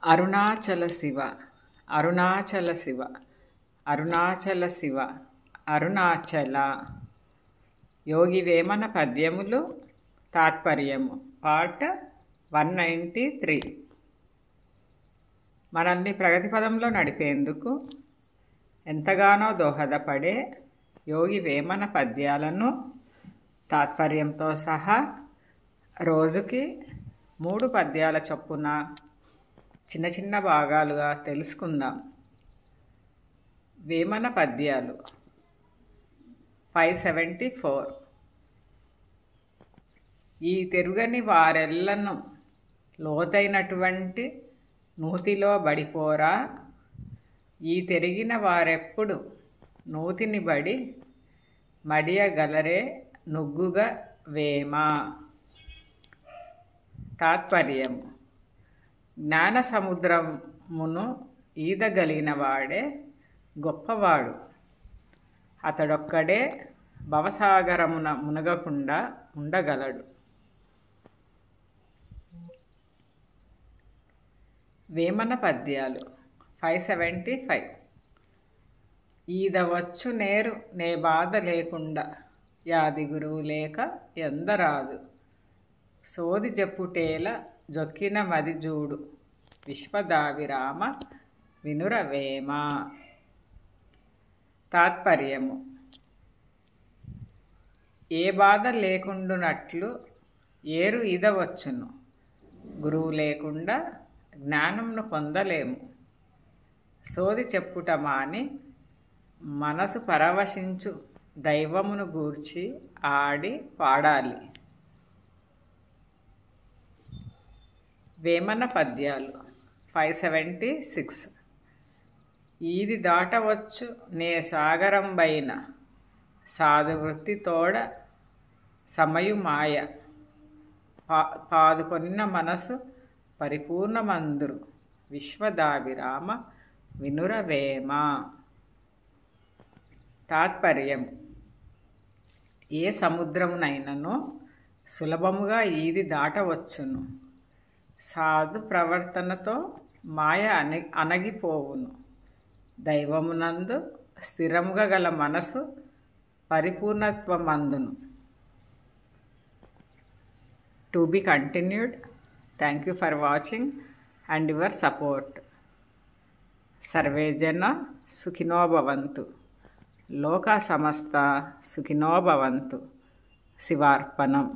అరుణాచల శివ అరుణాచల శివ అరుణాచల శివ అరుణాచల. యోగి వేమన పద్యములు తాత్పర్యము పార్ట్ 193. మనల్ని ప్రగతి పదంలో నడిపేందుకు ఎంతగానో దోహదపడే యోగి వేమన పద్యాలను తాత్పర్యంతో సహా రోజుకి 3 పద్యాల చొప్పున చిన్న చిన్న భాగాలుగా తెలుసుకుందాం. వేమన పద్యాలు 574. ఈ తెరుగని వారెల్లను లోతైనటువంటి నూతిలో బడిపోరా, ఈ తెరిగిన వారెప్పుడు నూతిని బడి మడియగలరే నుగ్గుగా వేమ. తాత్పర్యము: జ్ఞాన సముద్రమును ఈదగలిగిన వాడే గొప్పవాడు. అతడొక్కడే భవసాగరమున మునగకుండా ఉండగలడు. వేమన పద్యాలు 575. ఈదవచ్చు నేరు నే బాధ లేకుండా, యాది గురువు లేక ఎందరాదు, సోది చెప్పుటేల జొక్కిన మది జూడు, విశ్వదావిరామ వినురవేమ. తాత్పర్యము: ఏ బాధ లేకుండునట్లు ఏరు ఈదవచ్చును, గురువు లేకుండా జ్ఞానంను పొందలేము. సోది చెప్పుట మాని మనసు పరవశించు దైవమును గూర్చి ఆడి పాడాలి. వేమన పద్యాలు 576. ఈది దాటవచ్చు నే సాగరంబైన, సాధు వృత్తి తోడ సమయు మాయ, పాదుకొన్న మనసు పరిపూర్ణమందురు, విశ్వదావిరామ వినురవేమ. తాత్పర్యం: ఏ సముద్రమునైనను సులభముగా ఈది దాటవచ్చును. సాధు ప్రవర్తనతో మాయ అణగిపోవును. దైవమునందు స్థిరముగా గల మనసు పరిపూర్ణత్వమందును. To be continued. Thank you for watching and your support. సర్వే జన సుఖినో భవంతు. లోకా సమస్త సుఖినో భవంతు. శివార్పణం.